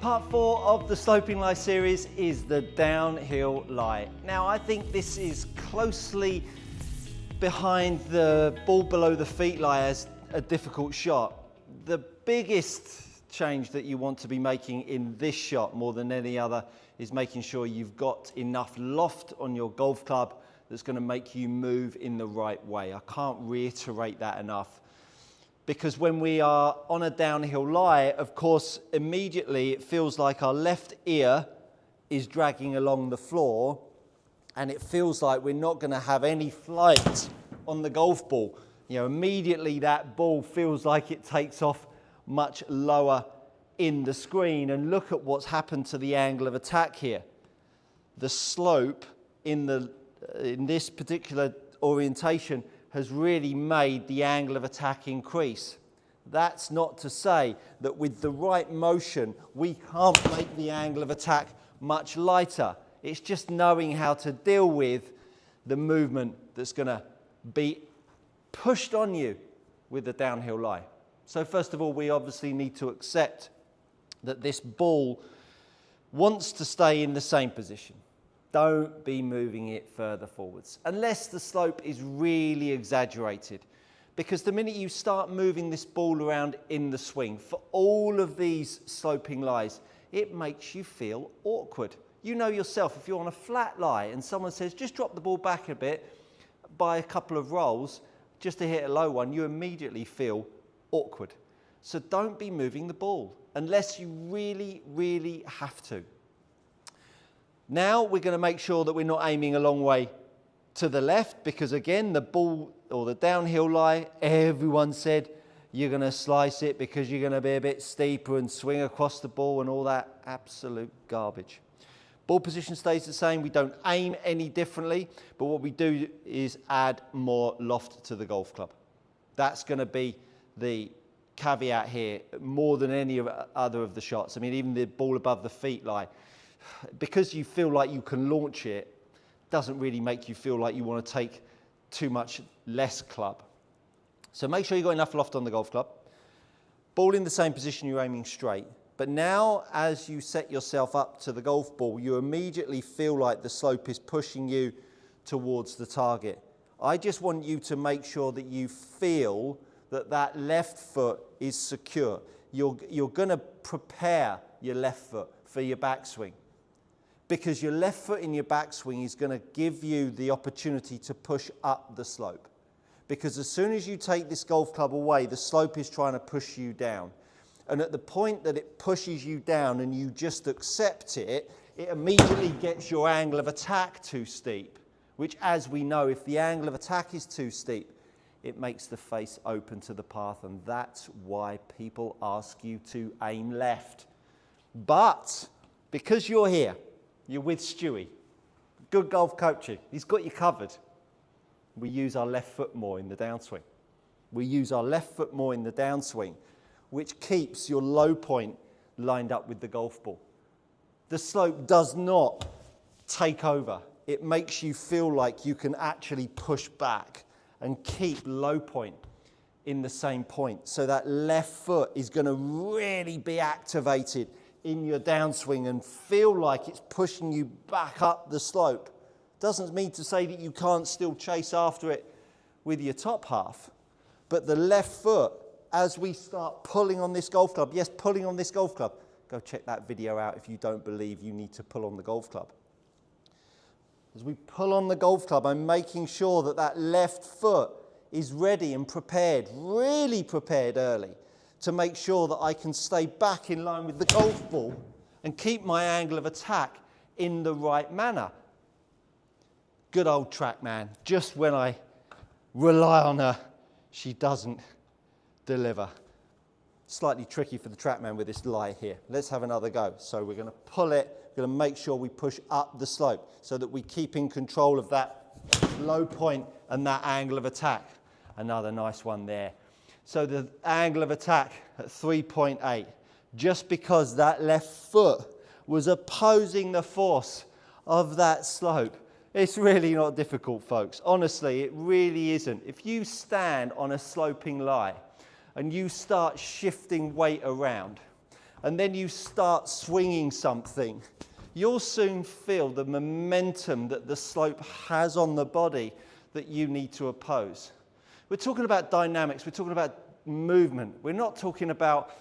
Part 4 of the sloping lie series is the downhill lie. Now I think this is closely behind the ball below the feet lie as a difficult shot. The biggest change that you want to be making in this shot more than any other is making sure you've got enough loft on your golf club that's going to make you move in the right way. I can't reiterate that enough. Because when we are on a downhill lie, of course, immediately it feels like our left ear is dragging along the floor and it feels like we're not going to have any flight on the golf ball. You know, immediately that ball feels like it takes off much lower in the screen. And look at what's happened to the angle of attack here. The slope in this particular orientation has really made the angle of attack increase. That's not to say that with the right motion, we can't make the angle of attack much lighter. It's just knowing how to deal with the movement that's going to be pushed on you with the downhill lie. So first of all, we obviously need to accept that this ball wants to stay in the same position. Don't be moving it further forwards, unless the slope is really exaggerated. Because the minute you start moving this ball around in the swing, for all of these sloping lies, it makes you feel awkward. You know yourself, if you're on a flat lie and someone says, just drop the ball back a bit by a couple of rolls, just to hit a low one, you immediately feel awkward. So don't be moving the ball, unless you really, really have to. Now we're going to make sure that we're not aiming a long way to the left, because again, the ball or the downhill lie, everyone said you're going to slice it because you're going to be a bit steeper and swing across the ball and all that absolute garbage. Ball position stays the same. We don't aim any differently, but what we do is add more loft to the golf club. That's going to be the caveat here more than any other of the shots. I mean, even the ball above the feet lie, because you feel like you can launch it, doesn't really make you feel like you want to take too much less club. So make sure you've got enough loft on the golf club. Ball in the same position, you're aiming straight. But now as you set yourself up to the golf ball, you immediately feel like the slope is pushing you towards the target. I just want you to make sure that you feel that that left foot is secure. You're going to prepare your left foot for your backswing, because your left foot in your backswing is going to give you the opportunity to push up the slope. Because as soon as you take this golf club away, the slope is trying to push you down. And at the point that it pushes you down and you just accept it, it immediately gets your angle of attack too steep, which, as we know, if the angle of attack is too steep, it makes the face open to the path, and that's why people ask you to aim left. But because you're here, you're with Stewie, good golf coaching, he's got you covered. We use our left foot more in the downswing. We use our left foot more in the downswing, which keeps your low point lined up with the golf ball. The slope does not take over. It makes you feel like you can actually push back and keep low point in the same point. So that left foot is going to really be activated in your downswing and feel like it's pushing you back up the slope. Doesn't mean to say that you can't still chase after it with your top half, but the left foot, as we start pulling on this golf club, yes, pulling on this golf club, go check that video out if you don't believe you need to pull on the golf club. As we pull on the golf club, I'm making sure that that left foot is ready and prepared, really prepared early, to make sure that I can stay back in line with the golf ball and keep my angle of attack in the right manner. Good old TrackMan. Just when I rely on her, she doesn't deliver. Slightly tricky for the TrackMan with this lie here. Let's have another go. So we're going to pull it, we're going to make sure we push up the slope so that we keep in control of that low point and that angle of attack. Another nice one there. So the angle of attack at 3.8, just because that left foot was opposing the force of that slope. It's really not difficult, folks. Honestly, it really isn't. If you stand on a sloping lie and you start shifting weight around, and then you start swinging something, you'll soon feel the momentum that the slope has on the body that you need to oppose. We're talking about dynamics, we're talking about movement. We're not talking about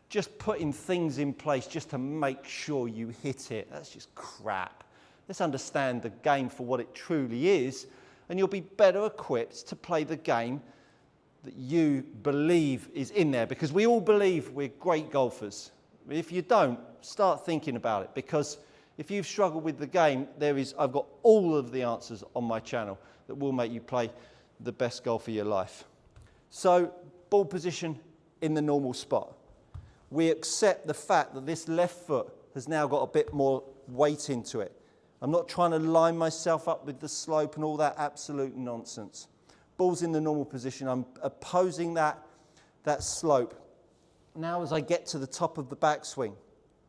just putting things in place just to make sure you hit it. That's just crap. Let's understand the game for what it truly is, and you'll be better equipped to play the game that you believe is in there, because we all believe we're great golfers. If you don't, start thinking about it, because if you've struggled with the game, I've got all of the answers on my channel that will make you play the best golf of your life. So, ball position in the normal spot. We accept the fact that this left foot has now got a bit more weight into it. I'm not trying to line myself up with the slope and all that absolute nonsense. Ball's in the normal position. I'm opposing that slope. Now as I get to the top of the backswing,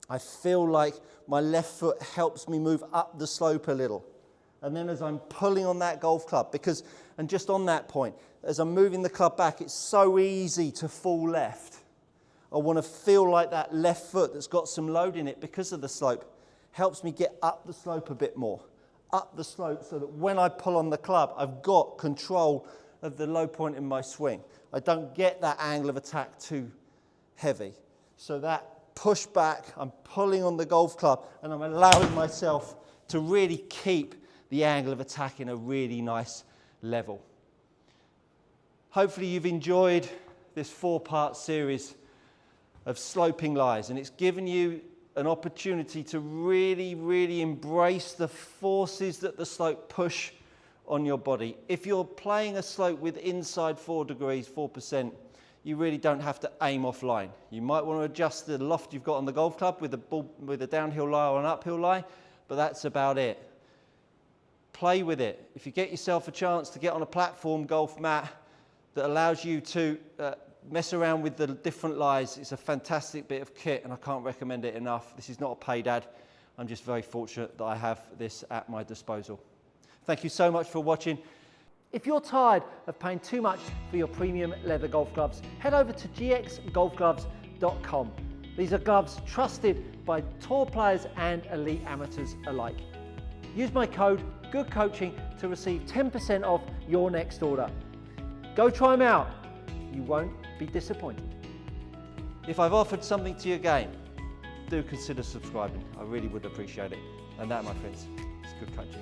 I feel like my left foot helps me move up the slope a little. And then as I'm pulling on that golf club, and just on that point, as I'm moving the club back, it's so easy to fall left. I want to feel like that left foot that's got some load in it because of the slope helps me get up the slope a bit more. Up the slope so that when I pull on the club, I've got control of the low point in my swing. I don't get that angle of attack too heavy. So that push back, I'm pulling on the golf club and I'm allowing myself to really keep the angle of attack in a really nice level. Hopefully you've enjoyed this 4-part series of sloping lies, and it's given you an opportunity to really, really embrace the forces that the slope push on your body. If you're playing a slope with inside 4 degrees, 4%, you really don't have to aim offline. You might want to adjust the loft you've got on the golf club with a downhill lie or an uphill lie, but that's about it. Play with it. If you get yourself a chance to get on a platform golf mat that allows you to mess around with the different lies, it's a fantastic bit of kit and I can't recommend it enough. This is not a paid ad. I'm just very fortunate that I have this at my disposal. Thank you so much for watching. If you're tired of paying too much for your premium leather golf gloves, head over to gxgolfgloves.com. These are gloves trusted by tour players and elite amateurs alike. Use my code GOODCOACHING to receive 10% off your next order. Go try them out. You won't be disappointed. If I've offered something to your game, do consider subscribing. I really would appreciate it. And that, my friends, is good coaching.